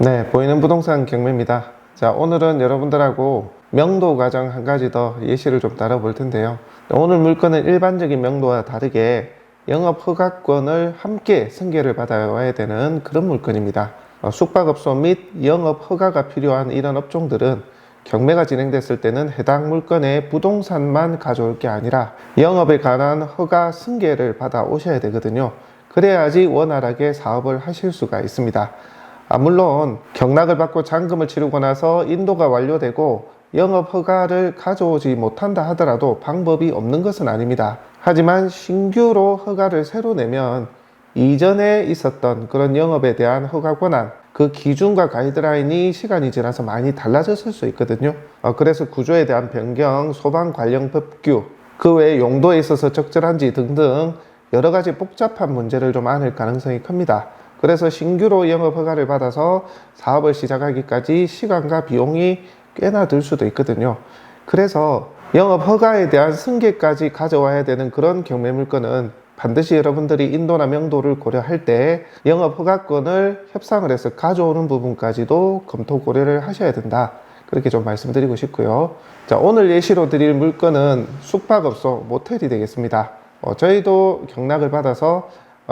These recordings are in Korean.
네, 보이는 부동산 경매입니다. 자, 오늘은 여러분들하고 명도 과정 한 가지 더 예시를 좀 다뤄볼 텐데요. 오늘 물건은 일반적인 명도와 다르게 영업 허가권을 함께 승계를 받아와야 되는 그런 물건입니다. 숙박업소 및 영업 허가가 필요한 이런 업종들은 경매가 진행됐을 때는 해당 물건의 부동산만 가져올 게 아니라 영업에 관한 허가 승계를 받아 오셔야 되거든요. 그래야지 원활하게 사업을 하실 수가 있습니다. 물론 경락을 받고 잔금을 치르고 나서 인도가 완료되고 영업 허가를 가져오지 못한다 하더라도 방법이 없는 것은 아닙니다. 하지만 신규로 허가를 새로 내면 이전에 있었던 그런 영업에 대한 허가 권한, 그 기준과 가이드라인이 시간이 지나서 많이 달라졌을 수 있거든요. 그래서 구조에 대한 변경, 소방 관련 법규, 그 외에 용도에 있어서 적절한지 등등 여러 가지 복잡한 문제를 좀 안을 가능성이 큽니다. 그래서 신규로 영업 허가를 받아서 사업을 시작하기까지 시간과 비용이 꽤나 들 수도 있거든요. 그래서 영업 허가에 대한 승계까지 가져와야 되는 그런 경매 물건은 반드시 여러분들이 인도나 명도를 고려할 때 영업 허가권을 협상을 해서 가져오는 부분까지도 검토 고려를 하셔야 된다. 그렇게 좀 말씀드리고 싶고요. 자, 오늘 예시로 드릴 물건은 숙박업소 모텔이 되겠습니다. 저희도 경락을 받아서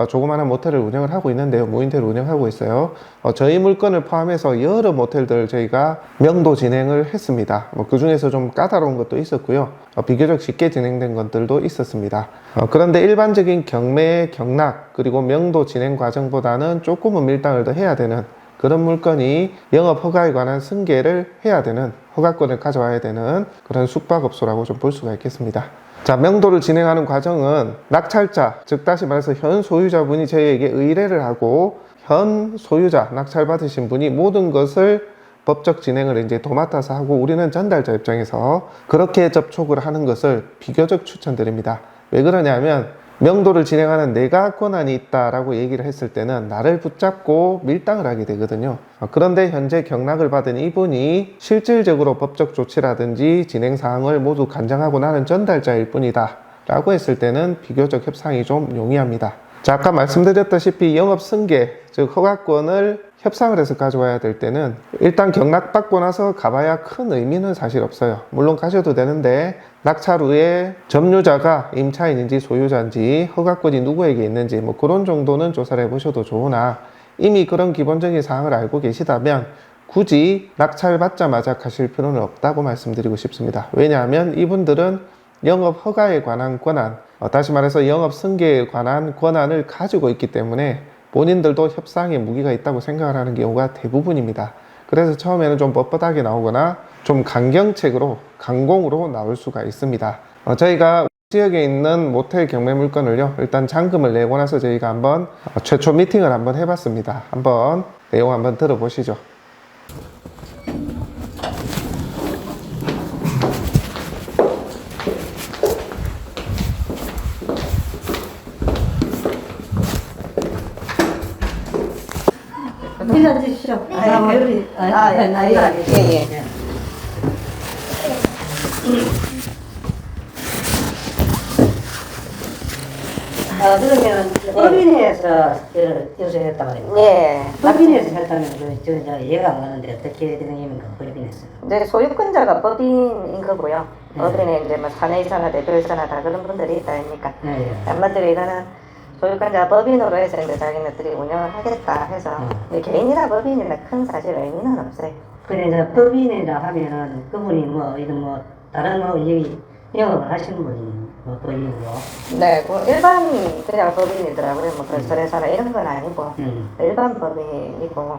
조그마한 모텔을 운영을 하고 있는데요. 무인텔을 운영하고 있어요. 저희 물건을 포함해서 여러 모텔들 저희가 명도 진행을 했습니다. 그 중에서 좀 까다로운 것도 있었고요. 비교적 쉽게 진행된 것들도 있었습니다. 그런데 일반적인 경매, 경락, 그리고 명도 진행 과정보다는 조금은 밀당을 더 해야 되는 그런 물건이 영업 허가에 관한 승계를 해야 되는, 허가권을 가져와야 되는 그런 숙박업소라고 좀 볼 수가 있겠습니다. 자, 명도를 진행하는 과정은 낙찰자, 즉 다시 말해서 현 소유자분이 저희에게 의뢰를 하고 현 소유자, 낙찰 받으신 분이 모든 것을 법적 진행을 이제 도맡아서 하고 우리는 전달자 입장에서 그렇게 접촉을 하는 것을 비교적 추천드립니다. 왜 그러냐면 명도를 진행하는 내가 권한이 있다라고 얘기를 했을 때는 나를 붙잡고 밀당을 하게 되거든요. 그런데 현재 경락을 받은 이분이 실질적으로 법적 조치라든지 진행 사항을 모두 간장하고 나는 전달자일 뿐이다 라고 했을 때는 비교적 협상이 좀 용이합니다. 자, 아까 말씀드렸다시피 영업 승계, 즉 허가권을 협상을 해서 가져와야 될 때는 일단 경락받고 나서 가봐야 큰 의미는 사실 없어요. 물론 가셔도 되는데 낙찰 후에 점유자가 임차인인지 소유자인지 허가권이 누구에게 있는지 뭐 그런 정도는 조사를 해보셔도 좋으나 이미 그런 기본적인 사항을 알고 계시다면 굳이 낙찰 받자마자 가실 필요는 없다고 말씀드리고 싶습니다. 왜냐하면 이분들은 영업 허가에 관한 권한, 다시 말해서 영업 승계에 관한 권한을 가지고 있기 때문에 본인들도 협상에 무기가 있다고 생각을 하는 경우가 대부분입니다. 그래서 처음에는 좀 뻣뻣하게 나오거나 좀 강경책으로, 강공으로 나올 수가 있습니다. 저희가 지역에 있는 모텔 경매 물건을요, 일단 잔금을 내고 나서 저희가 한번 최초 미팅을 한번 해봤습니다. 한번 내용 한번 들어보시죠. 앉아 주시죠. 예. 그러면 법인회에서 요청했다고 그래요. 예. 법인회에서 했다면 저 이해가 안 가는데 어떻게 되는 겁니까? 법인회에서. 이제 소유권자가 법인인 거고요. 법인에 이제 뭐 사내이사나 대표이사나 다 그런 분들이 있다 아닙니까? 한마디로 이거는 소유권자 법인으로 해서 이제 자기네들이 운영을 하겠다 해서 개인이나 법인이나 큰 사실 의미는 없어요. 근데 이제 법인이라 하면은 그분이 뭐 이런 뭐 다른 뭐 영업을 하시는 분이 뭐 법인이고. 네, 뭐 일반 그냥 법인이더라고요. 뭐 건설회사나 이런 건 아니고 일반 법인이고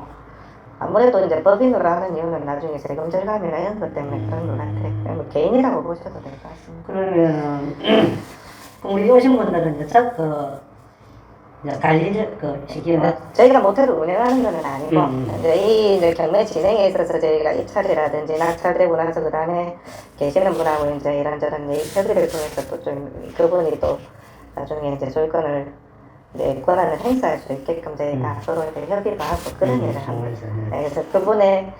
아무래도 이제 법인으로 하는 이유는 나중에 세금 절감이나 이런 것 때문에 그런 것 같아요. 뭐 개인이라고 보셔도 될 것 같습니다. 그러면 우리 오신 분들은 이제 이제 관리를 시키는. 저희가 모텔을 운영하는 건 아니고 이제 이 경매 진행에 있어서 저희가 입찰이라든지 낙찰되고 나서 그 다음에 계시는 분하고 이제 이런저런 협의를 통해서 또 좀 그분이 또 나중에 이제 소유권을 권한을 행사할 수 있게끔 저희가 서로 이렇게 협의를 하고 그런 일을 한 거죠. 그래서 그분의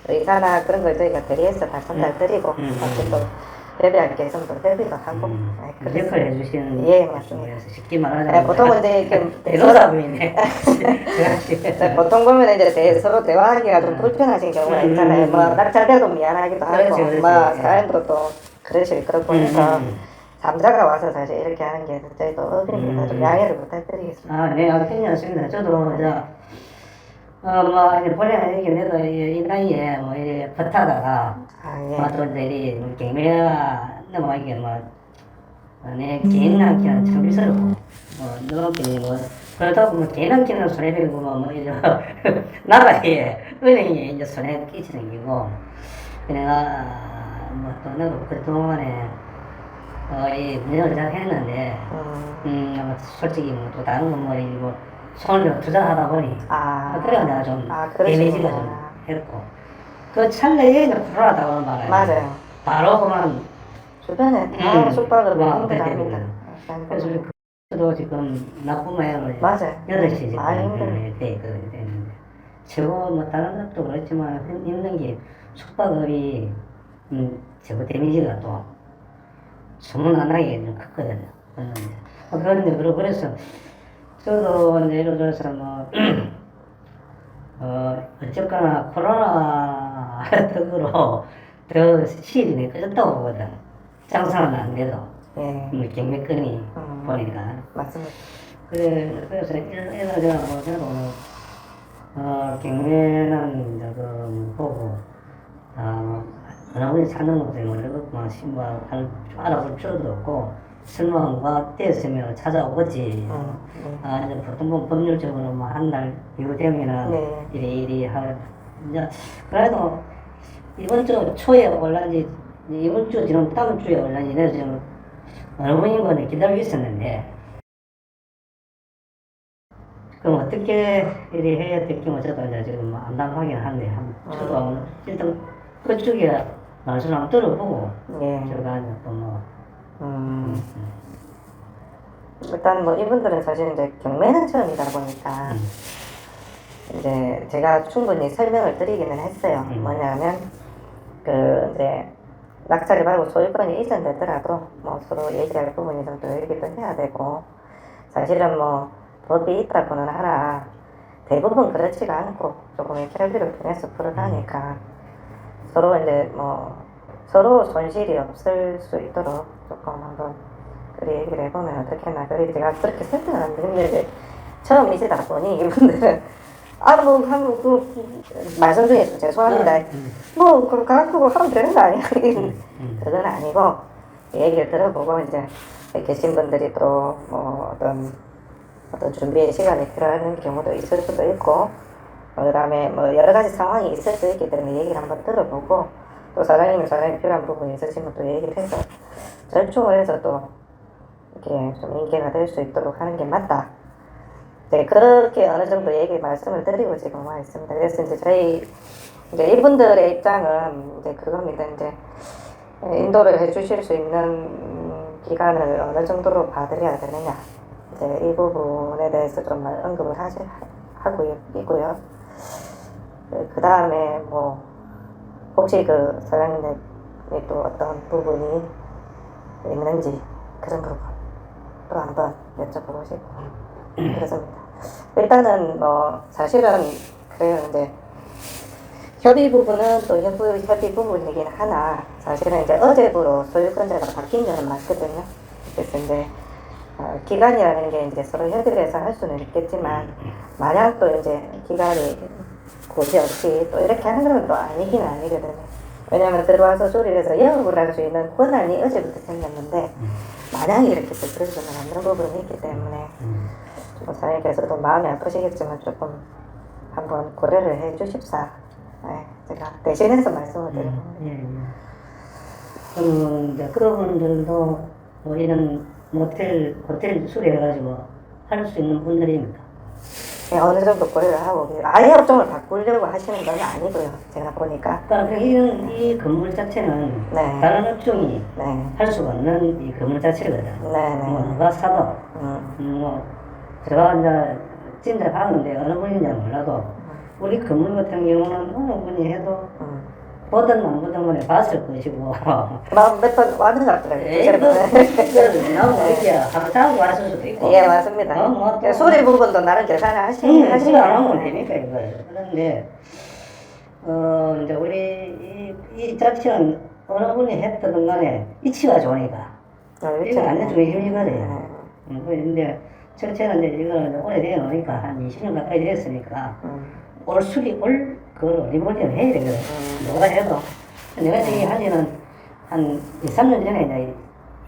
의사나 그런 걸 저희가 대리해서 다 전달드리고 또 협의할 게 있으면 또 협의도 하고. 네, 그 그래서- 역할을 해주시는 예, 맞습니다. 거에서 쉽게 말하자면 네, 보통은 이제 이렇게 대로사부이네. 네, 보통 보면 이제 서로 대화하기가 좀 불편하신 경우가 있잖아요. 뭐 낙찰돼도 미안하기도 하고, 그렇지, 그렇지. 뭐 사람도 또 그러실 그렇고 해서 삼자가 와서 사실 이렇게 하는 게 저희도 어그립니다. 좀 양해를 부탁드리겠습니다. 아, 네, 괜찮습니다. 저도 뭐 이제 본래 얘기 내도 이 나이에 뭐 이제 버타다가 아, 예. 또 이제 이 경매가 넘어가기에 내 개인 남기는 참 비싸고 너한테 그렇다고 개인 남기는 손해배고 이제 나라에 은행에 이제 손해 끼치는 기고 내가 또 내가 그동안에 이 문제를 잘 했는데 솔직히 또 다른 건 손을 투자하다 보니 그래가 내가 좀 데미지가 좀 했고 그 찰나에 이제 불안하다고 하는 말이에요. 맞아요. 바로 그만 주변에 다 숙박을 와, 힘들어합니다. 그래서 그도 지금 나쁜 모양을 맞아요. 8시 많이 지금 힘들어요. 돼 있거든요. 최고 뭐 다른 것도 그렇지만 힘든 게 숙박업이 최고 데미지가 또 소문 안 나게 좀 컸거든요. 그런데 그래서 저도 이제 예를 들어서 어쨌거나 코로나 덕으로 더 시일이 꺼졌다고 보거든. 장사는 안 돼도 예. 경매권이 보니까. 맞습니다. 그래서 이래저래 저도 경매는 이제 보고 어느 분이 찾는 것도 모르고 신발 알아볼 필요도 없고 설명과 떼었으면 찾아오겠지. 이제 보통 법률적으로 한 달 이후 되면은 네. 이리 이제 그래도 이번 주 초에 올라지 이번 주 지금 다음 주에 올라지 내가 지금 어느 분인 거는 기다리고 있었는데 그럼 어떻게 이리 해야 될지 어쩌다 이제 지금 안담하긴 한데 저도 일단 그쪽에 말씀 한번 들어보고 예. 제가 이제 또 일단 뭐 이분들은 사실 이제 경매는 처음이다 보니까 이제 제가 충분히 설명을 드리기는 했어요. 뭐냐면 그 이제 낙찰을 받고 소유권이 이전되더라도 뭐 서로 얘기할 부분이 좀 더 얘기도 해야 되고 사실은 뭐 법이 있다고는 하나 대부분 그렇지가 않고 조금의 결기를 통해서 풀어가니까 서로 이제 뭐 서로 손실이 없을 수 있도록 조금 한번 그리 얘기를 해보면 어떻겠나. 그리 제가 그렇게 설득을 안 드리는데 처음이시다 보니 이분들은 말씀 중에 죄송합니다. 뭐 그거 갖고 하면 되는 거 아니야? 그건 아니고 얘기를 들어보고 이제 계신 분들이 또 뭐 어떤 준비의 시간이 필요한 경우도 있을 수도 있고 그다음에 뭐 여러 가지 상황이 있을 수 있기 때문에 얘기를 한번 들어보고 또 사장님이 필요한 부분이 있으시면 또 얘기를 해서 절충을 해서 또 이렇게 좀 인계가 될 수 있도록 하는 게 맞다. 네, 그렇게 어느 정도 말씀을 드리고 지금 와 있습니다. 그래서 이제 이분들의 입장은 이제 그겁니다. 이제 인도를 해주실 수 있는 기간을 어느 정도로 봐드려야 되느냐. 이제 이 부분에 대해서 좀 언급을 하고 있고요. 그 다음에 뭐 혹시 그 사장님이 또 어떤 부분이 있는지 그런 부분 또 한번 여쭤보고 싶고 그렇습니다. 일단은 뭐 사실은 그래요. 이제 협의 부분은 또 협의 부분이긴 하나 사실은 이제 어제부로 소유권자가 바뀐 점은 맞거든요. 그래서 이제 기간이라는 게 이제 서로 협의를 해서 할 수는 있겠지만 만약 또 이제 기간이 고지없이 또 이렇게 하는 건 또 아니긴 아니거든요. 왜냐하면 들어와서 조리를 해서 영업을 할 수 있는 권한이 어제부터 생겼는데 만약에 이렇게 또 그러지는 않는 부분이 있기 때문에 좀 사장님께서도 마음이 아프시겠지만 조금 한번 고려를 해 주십사. 네, 제가 대신해서 말씀을 드립니다. 이제 그분들도 뭐 이런 호텔 수리해가지고 할 수 있는 분들입니까? 네, 어느 정도 고려를 하고 아예 업종을 바꾸려고 하시는 건 아니고요. 제가 보니까. 그러니까 이 건물 자체는 네. 다른 업종이 네. 할 수가 없는 이 건물 자체거든. 네. 뭐 누가 사도 뭐 제가 이제 진짜 가는데 어느 분인지 몰라도 우리 건물 같은 경우는 어느 분이 해도 보던 안 보던 간에 봤을 것이고. 몇번 왔는 것 같더라고요. 에이, 나도 이렇게 하루 자고 왔을 수도 있고. 예, 맞습니다. 뭐, 소리 부분도 나름 계산을 하시면 안 하시면 하면 되니까, 이거. 그런데, 이제 우리, 이 작전 어느 분이 했던 간에 이치가 좋으니까. 이거 안 해주면 힘들거든요. 근데, 첫째는 이제 이거는 오래되어 놓으니까 한 20년 가까이 됐으니까, 올 수리, 그걸 리볼딩을 해야 되거든. 누가 해도. 내가 저기 한 지는 한 2, 3년 전에 이제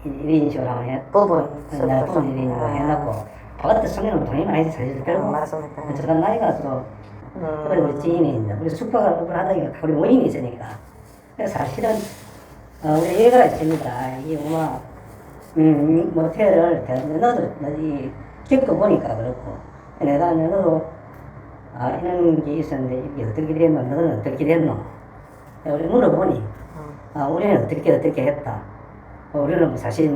1인식을 한번 했, 부분. 부분 1인식을 해놨고, 바깥에 쓰면 돈이 많이 사실 들고, 맞습니다. 저간 나이가 또, 우리 지인이 이제, 우리 숙박을 하다 보니까 우리 모임이 있으니까. 그래서 사실은, 우리 얘기가 있습니다. 이게 모텔을, 나도, 겪어보니까 그렇고, 너도, 이런 게 있었는데, 이게 어떻게 됐노? 너는 어떻게 됐노? 우리 물어보니, 우리는 어떻게 했다. 우리는 사실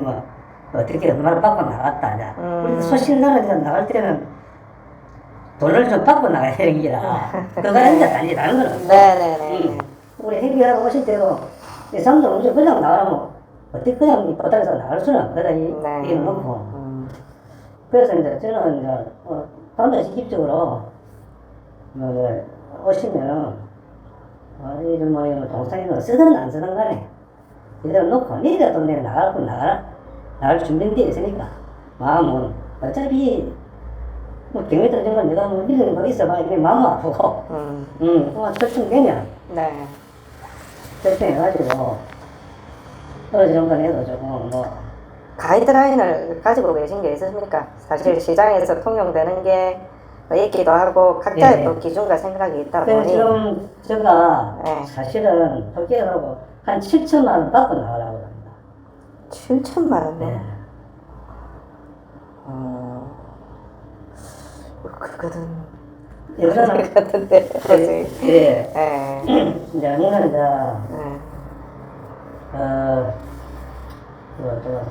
어떻게 얼마나 받고 나갔다. 우리 소신나는 나갈 때는 돈을 좀 받고 나가야 되는 기라. 그거는 이제 다른 거는. 네네네. 우리 해결하러 오실 때도, 이 사람들 우리 그냥 나가면, 어떻게 그냥 바닥에서 나갈 수는 없거든. 이게 놓고. 그래서 이제 저는 이제, 단도직입적으로, 오시면, 이런 동상이는 쓰든 안 쓰든 간에, 이대로 놓고, 니라도 내가 나갈 준비된 데 있으니까, 마음은, 어차피, 경매 떨어진 건 내가 믿는 거 있어봐. 이게 마음 아프고, 설정되면, 네. 설정해가지고, 떨어지는 건 해도 조금, 가이드라인을 가지고 계신 게 있으십니까? 사실 시장에서 통용되는 게 있기도 하고 각자의 예. 또 기준과 생각이 있다 그래서 보니 지금 제가 네. 사실은 토끼하고 한 7천만 원 받고 나가려고 합니다. 7천만 원. 네. 그거는 여기서는 같은데. 예. 예. 이제 우리는 이제 예.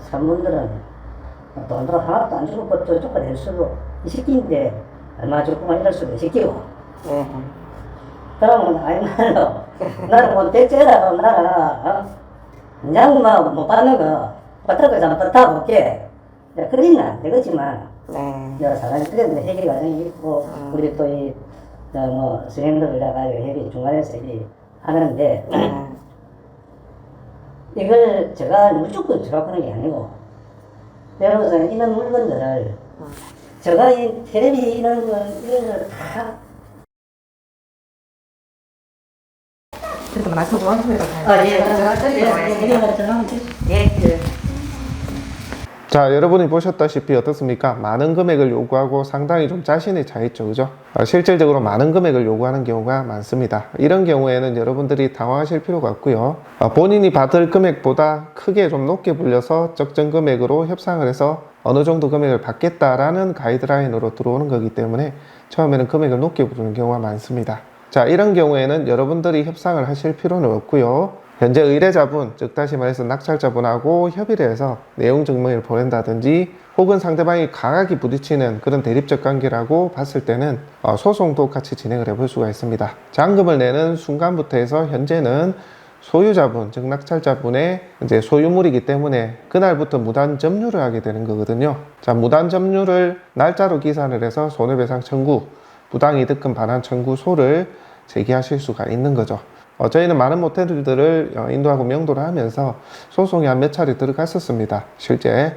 산분들은 돈도 하나도 안 주고 저쪽가 될 수도 이 새끼인데 얼마 주고만 이럴 수도 새끼고. 예. 그러면 아이말로 나는 뭐 대체라고 나는 그냥 못 받는 거 받다고 해서 받다 볼게. 그러지는 되겠지만 네. 여러 사람들한테 해결 과정이 있고 우리 또 이 수행들을 해가지고 협의 중간에서 하는데 이걸 제가 무조건 제가 하는 게 아니고 예를 들어서 이런 물건들을 제가 이 텔레비 이런 걸 다 그래도 말씀 좀 하십니다. 예. 자, 여러분이 보셨다시피 어떻습니까? 많은 금액을 요구하고 상당히 좀 자신의 차이죠, 그죠? 실질적으로 많은 금액을 요구하는 경우가 많습니다. 이런 경우에는 여러분들이 당황하실 필요가 없고요. 본인이 받을 금액보다 크게 좀 높게 불려서 적정 금액으로 협상을 해서 어느 정도 금액을 받겠다라는 가이드라인으로 들어오는 거기 때문에 처음에는 금액을 높게 부르는 경우가 많습니다. 자, 이런 경우에는 여러분들이 협상을 하실 필요는 없고요. 현재 의뢰자분, 즉 다시 말해서 낙찰자분하고 협의를 해서 내용 증명을 보낸다든지 혹은 상대방이 강하게 부딪히는 그런 대립적 관계라고 봤을 때는 소송도 같이 진행을 해볼 수가 있습니다. 잔금을 내는 순간부터 해서 현재는 소유자분, 즉 낙찰자분의 이제 소유물이기 때문에 그날부터 무단 점유를 하게 되는 거거든요. 자, 무단 점유를 날짜로 기산을 해서 손해배상 청구, 부당이득금 반환 청구소를 제기하실 수가 있는 거죠. 저희는 많은 모텔들을 인도하고 명도를 하면서 소송이 한 몇 차례 들어갔었습니다. 실제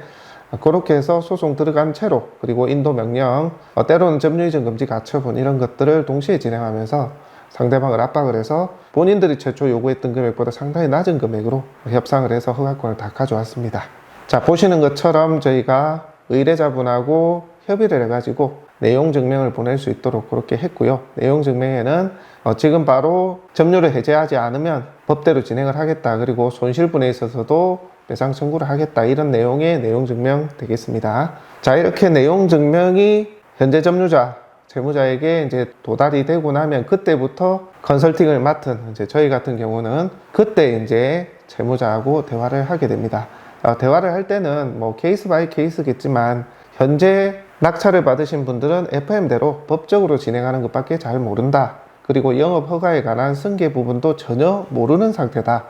그렇게 해서 소송 들어간 채로 그리고 인도 명령, 때로는 점유이전 금지 가처분 이런 것들을 동시에 진행하면서 상대방을 압박을 해서 본인들이 최초 요구했던 금액보다 상당히 낮은 금액으로 협상을 해서 허가권을 다 가져왔습니다. 자, 보시는 것처럼 저희가 의뢰자분하고 협의를 해가지고 내용 증명을 보낼 수 있도록 그렇게 했고요. 내용 증명에는 지금 바로 점유를 해제하지 않으면 법대로 진행을 하겠다. 그리고 손실분에 있어서도 배상 청구를 하겠다. 이런 내용의 내용 증명 되겠습니다. 자, 이렇게 내용 증명이 현재 점유자, 채무자에게 이제 도달이 되고 나면 그때부터 컨설팅을 맡은 이제 저희 같은 경우는 그때 이제 채무자하고 대화를 하게 됩니다. 대화를 할 때는 뭐 케이스 바이 케이스겠지만 현재 낙찰을 받으신 분들은 FM대로 법적으로 진행하는 것밖에 잘 모른다. 그리고 영업 허가에 관한 승계 부분도 전혀 모르는 상태다.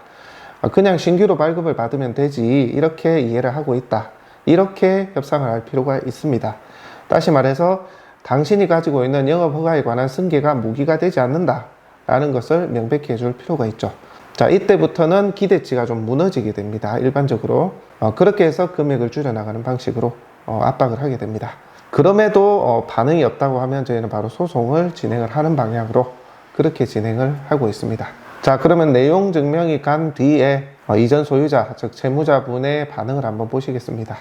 그냥 신규로 발급을 받으면 되지, 이렇게 이해를 하고 있다. 이렇게 협상을 할 필요가 있습니다. 다시 말해서 당신이 가지고 있는 영업 허가에 관한 승계가 무기가 되지 않는다 라는 것을 명백히 해줄 필요가 있죠. 자, 이때부터는 기대치가 좀 무너지게 됩니다. 일반적으로 그렇게 해서 금액을 줄여나가는 방식으로 압박을 하게 됩니다. 그럼에도 반응이 없다고 하면 저희는 바로 소송을 진행을 하는 방향으로 그렇게 진행을 하고 있습니다. 자, 그러면 내용 증명이 간 뒤에 이전 소유자, 즉 채무자분의 반응을 한번 보시겠습니다.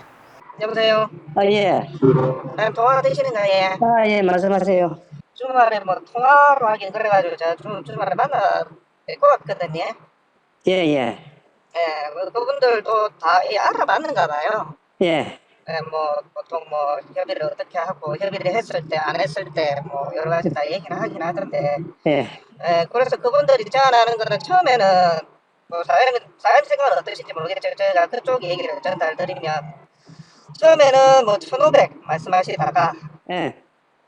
여보세요. 예. 통화 되시는가요? 예, 말씀하세요. 주말에 뭐 통화로 하긴 그래가지고 제가 주말에 만나 뵐것 같거든요. 예, 예. 예, 뭐 그분들도 다 알아봤는가 봐요. 예. 예, 뭐 보통 뭐 협의를 어떻게 하고 협의를 했을 때 안 했을 때 뭐 여러 가지 다 얘기를 하긴 하던데. 예. 예, 그래서 그분들이 제안하는 거는 처음에는 뭐 사연 생각은 어떠신지 모르겠지만 제가 그쪽 얘기를 전달드리면 처음에는 뭐 1,500 말씀하시다가 예.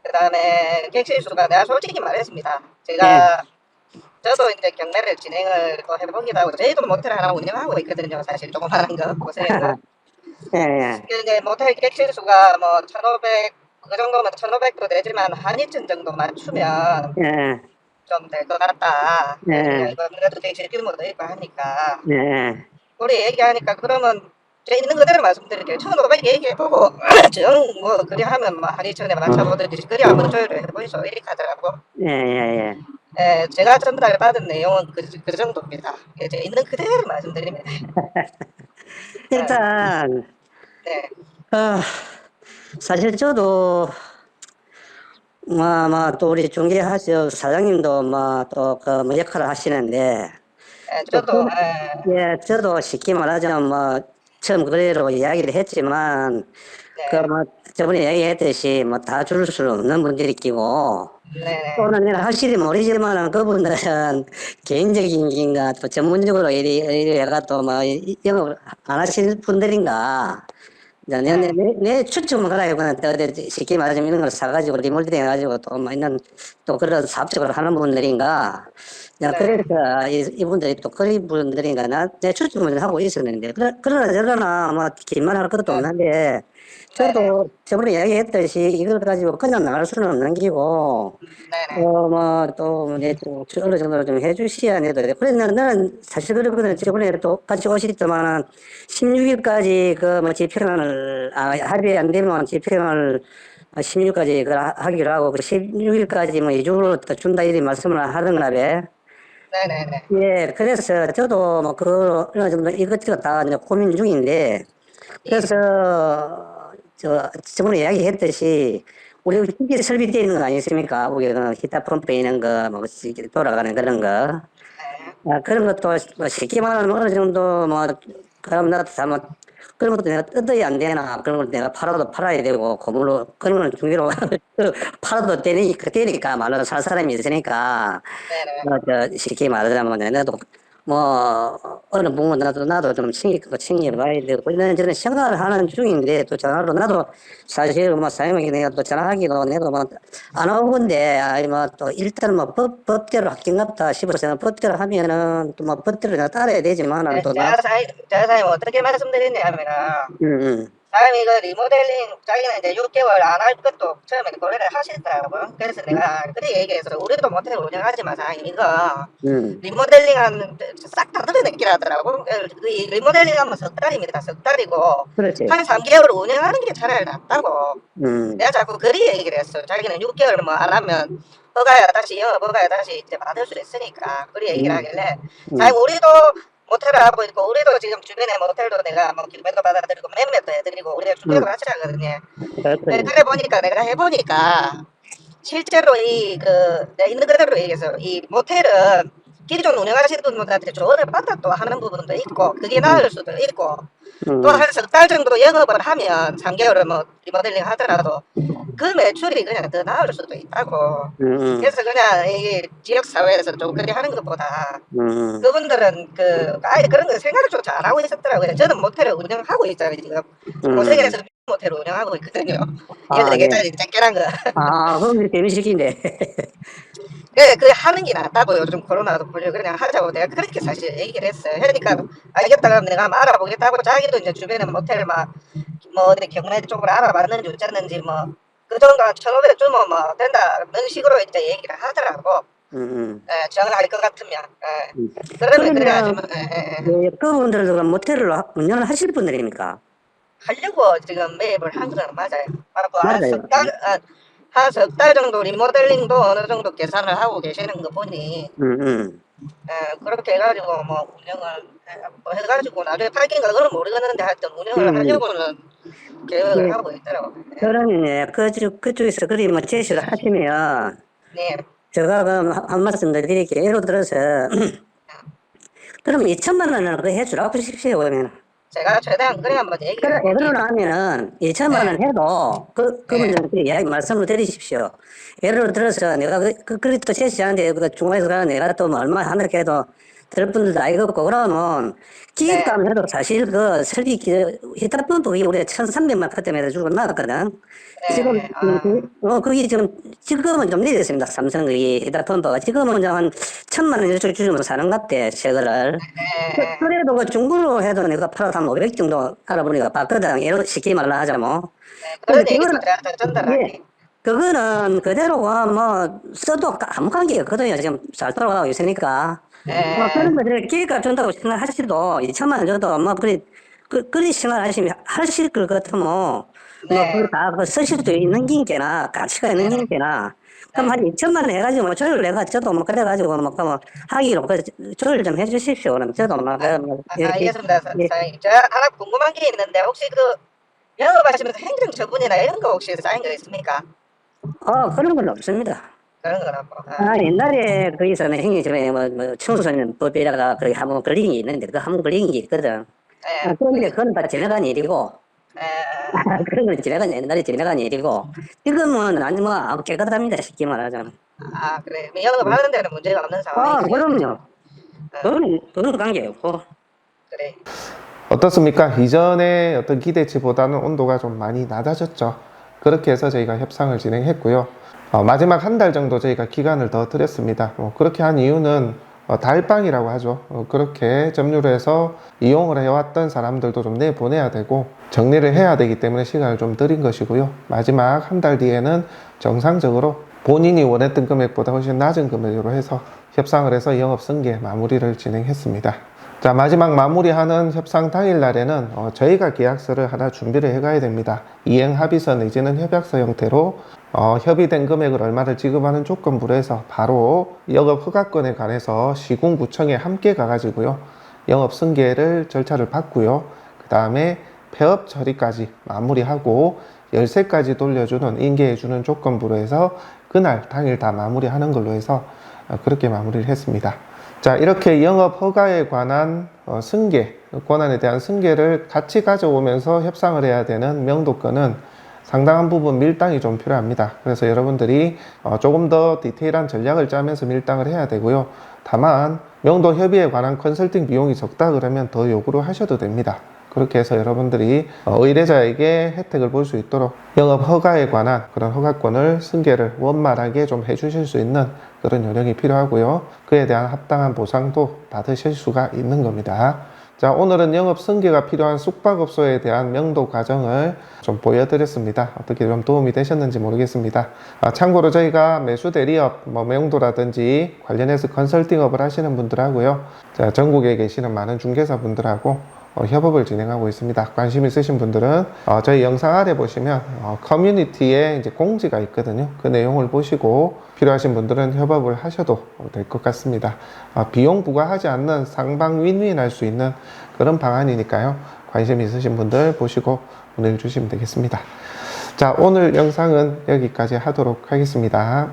그 다음에 객실수가 내가 솔직히 말했습니다. 제가 저도 이제 경매를 진행을 또 해보기도 하고 저희도 모텔 하나 운영하고 있거든요. 사실 조그마한 거 고생해서. 예. 예. 이제 모텔 객실수가 뭐 1,500 그 정도면 1,500도 되지만 한이층 정도 맞추면 예. 좀 될 것 같다. 네. 이거 그래도 객실 규모도 있고 하니까 예. 우리 얘기하니까 그러면 제 있는 그대로 말씀드릴게요. 1,500 얘기해보고 뭐 그리 하면 뭐 한이층에 맞춰보든지 그리 한번 조율을 해보이소 이렇게 하더라고. 예. 예. 예, 제가 전달 받은 내용은 그 정도입니다. 이제 있는 그대로 말씀드립니다. 일단 네, 사실 저도 또 우리 중개하시오 사장님도 뭐 역할을 하시는데 예, 저도 예, 저도 쉽게 말하자면 처음 그대로 이야기를 했지만 네, 저번에 이야기했듯이 다 줄 수는 없는 분들이 끼고 네, 또는 내가 확실히 모르지만 그분들은 개인적인 긴가 또 전문적으로 이리 해가 영업 안 하시는 분들인가 내 추측만 그래요. 그냥 어디 쉽게 말하자면 이런 걸 사가지고 리몰딩 해가지고 있는 또 그런 사업적으로 하는 분들인가. 그래서 이분들이 또 그런 분들인가 내 추측만 하고 있었는데 그러나 저러나 긴 말 할 것도 없는데 저도 저번에 이야기했듯이 이걸 가지고 그냥 나갈 수는 없는 기고 네, 또 어느 정도 좀 해주셔야 돼도 돼. 그래서 나는 사실 그러거든. 저번에 또 같이 오시더만은 16일까지 집행을 합의 안 되면 집행을 16일까지 하기로 하고 16일까지 2주로 또 준다 이런 말씀을 하던가 봐. 네. 예, 그래서 저도 어느 정도 이것저것 다 이제 고민 중인데 그래서 저번에 이야기했듯이 우리 기계 설비되어 있는 거 아니겠습니까? 우리가 기타 펌프 있는 거, 돌아가는 그런 거. 그런 것도 쉽게 말하면 어느 정도 그럼 나도 다 그런 것도 내가 뜯어야 안 되나 그런 걸 내가 팔아야 되고 고물로 그런 걸 중요로 팔아도 되니까 말로 살 사람이 있으니까 쉽게 말하자면 나도 어느 부분 나도 좀 챙겨봐야 되고 이런저런 생각을 하는 중인데 또 전화로 나도 사실 사장님에게 내가 또 전화하기도 내가 안 하고 건데 또 일단 법대로 합격같다 싶어서 법대로 하면은 또 법대로 내가 따라야 되지만 네. 또 사장님 어떻게 말씀드리냐면 음. 사장님이 그 리모델링 자기는 이제 6개월 안 할 것도 처음에 고려를 하시더라고요. 그래서 내가 그렇게 얘기해서 우리도 모텔 운영하지만 사장님 이거 리모델링 하면 싹 다 드러냈기라더라고. 리모델링 하면 석 달입니다. 석 달이고 그렇지. 한 3개월 운영하는 게 차라리 낫다고. 내가 자꾸 그리 얘기를 했어. 자기는 6개월 뭐 안 하면 영업 허가야 다시 이제 받을 수 있으니까 그리 얘기를 하길래 사장님 우리도 모텔을 하고 있고 우리도 지금 주변에 모텔도 내가 기획도 받아들이고 몇몇도 해드리고 우리가 주변도 같이 하거든요. 그래 보니까 내가 해보니까 실제로 내가 있는 그대로 얘기해서 이 모텔은 기존 운영하시는 분들한테 조언을 받아 또 하는 부분도 있고 그게 나을 수도 있고 또 한 석 달 정도 영업을 하면 3개월을 리모델링 하더라도 그 매출이 그냥 더 나을 수도 있다고. 그래서 그냥 이 지역사회에서 좀 그렇게 하는 것보다 그분들은 아예 그런 거 생각조차 안 하고 있었더라고요. 저는 모텔을 운영하고 있잖아요. 지금 고생해서 모텔을 운영하고 있거든요. 14개짜리 짱깨란 거. 그럼 재미식인데. 그 하는 게 낫다고 요즘 코로나도 보려 그냥 하자고 내가 그렇게 사실 얘기를 했어요. 그러니까 알겠다 그러면 내가 한번 알아보겠다고 자기도 이제 주변에 모텔 막 뭐 어디 경매 쪽으로 알아봤는지 어쨌는지 뭐 그 정도 1,500 주면 뭐 된다 그런 식으로 이제 얘기를 하더라고. 정할 것 같으면. 그러면 그래야지 뭐, 그분들도 모텔을 운영을 하실 분들입니까? 하려고 지금 매입을 한 건 맞아요. 맞아요. 한 석 달 정도 리모델링도 어느 정도 계산을 하고 계시는 거 보니 그렇게 해가지고 뭐 운영을 뭐 해가지고 나중에 팔긴 그거는 모르겠는데 하여튼 운영을 하려고는 계획을 네. 하고 있더라고. 그러면 그쪽에서 그리 뭐 제시를 하시면 네. 제가 한 말씀 더 드릴게요. 예를 들어서 그럼 2천만 원을 그 해주라고 하십시오. 그러면 제가 최대한 그래 한번 얘기를 그래 해볼게요. 예를 하면은 2천만 원 해도 그분들한테 이야기 말씀을 드리십시오. 예를 들어서 내가 그리 또 제시하는데 그 중간에서 가는 내가 또 뭐 얼마 하늘게 해도 들 분들도 알겠고 그러면 기획감 해도 사실 그 설비 히타폰 부위 우리가 1,300만 파트에 주고 나갔거든. 지금 그게 지금은 좀 내렸습니다. 삼성의 히타폰부가 지금은 한 1,000만 원 이렇게 주면 사는 것 같아 새거를. 그래도 그 중고로 해도 내가 팔아서 한 500 정도 알아보니까 봤거든. 예를 쉽게 말로 하자 뭐. 그런 근데 얘기도 그거는 제가 더 전달할게요. 예, 그거는 그대로가 뭐 써도 아무 관계 없거든요. 지금 잘 돌아가고 있으니까. 그런 것들을 기회가 준다고 생각하시도 2천만 원 정도 뭐 그리 생각하시면 하실 것 같으면 뭐 그걸 다 쓰실 수 있는 긴게나 가치가 있는 긴게나 그럼 한 2천만 원 해가지고 뭐 조율 내가 저도 뭐 그래가지고 뭐 하기로 조율 좀 해주십시오. 그럼 저도 뭐 알겠습니다, 사장님. 제가 하나 궁금한 게 있는데 혹시 그 영업하시면서 행정 처분이나 이런 거 혹시 쌓인 거 있습니까? 그런 건 없습니다. 그런 건 없고. 옛날에 거기서는 행위점에 뭐 청소년 법에다가 거기 한번 걸린 게 있는데 그 한번 걸린 게 있거든. 그런데 그건 다 지나간 일이고 그런 건 옛날에 지나간 일이고 지금은 아니 뭐 아무 깨끗합니다. 쉽게 말하자면. 그래. 영업하는 데는 문제가 없는 상황이지. 그럼요. 그건 관계없고. 그래. 어떻습니까? 이전에 어떤 기대치보다는 온도가 좀 많이 낮아졌죠. 그렇게 해서 저희가 협상을 진행했고요. 마지막 한 달 정도 저희가 기간을 더 드렸습니다. 그렇게 한 이유는 달방이라고 하죠. 그렇게 점유를 해서 이용을 해왔던 사람들도 좀 내보내야 되고 정리를 해야 되기 때문에 시간을 좀 드린 것이고요. 마지막 한 달 뒤에는 정상적으로 본인이 원했던 금액보다 훨씬 낮은 금액으로 해서 협상을 해서 영업 승계 마무리를 진행했습니다. 자, 마지막 마무리하는 협상 당일 날에는 저희가 계약서를 하나 준비를 해 가야 됩니다. 이행 합의서 내지는 협약서 형태로 협의된 금액을 얼마를 지급하는 조건부로 해서 바로 영업 허가권에 관해서 시군구청에 함께 가가지고요. 영업 승계를 절차를 받고요. 그 다음에 폐업 처리까지 마무리하고 열쇠까지 돌려주는 인계해주는 조건부로 해서 그날 당일 다 마무리하는 걸로 해서 그렇게 마무리를 했습니다. 자, 이렇게 영업 허가에 관한 승계, 권한에 대한 승계를 같이 가져오면서 협상을 해야 되는 명도건은 상당한 부분 밀당이 좀 필요합니다. 그래서 여러분들이 조금 더 디테일한 전략을 짜면서 밀당을 해야 되고요. 다만 명도 협의에 관한 컨설팅 비용이 적다 그러면 더 요구를 하셔도 됩니다. 그렇게 해서 여러분들이 의뢰자에게 혜택을 볼 수 있도록 영업 허가에 관한 그런 허가권을 승계를 원만하게 좀 해주실 수 있는 그런 요령이 필요하고요. 그에 대한 합당한 보상도 받으실 수가 있는 겁니다. 자, 오늘은 영업 승계가 필요한 숙박업소에 대한 명도 과정을 좀 보여드렸습니다. 어떻게 좀 도움이 되셨는지 모르겠습니다. 참고로 저희가 매수 대리업, 명도라든지 관련해서 컨설팅업을 하시는 분들하고요. 자, 전국에 계시는 많은 중개사분들하고 협업을 진행하고 있습니다. 관심 있으신 분들은 저희 영상 아래 보시면 커뮤니티에 이제 공지가 있거든요. 그 내용을 보시고 필요하신 분들은 협업을 하셔도 될 것 같습니다. 비용 부과하지 않는 상방 윈윈 할 수 있는 그런 방안이니까요. 관심 있으신 분들 보시고 문의 주시면 되겠습니다. 자, 오늘 영상은 여기까지 하도록 하겠습니다.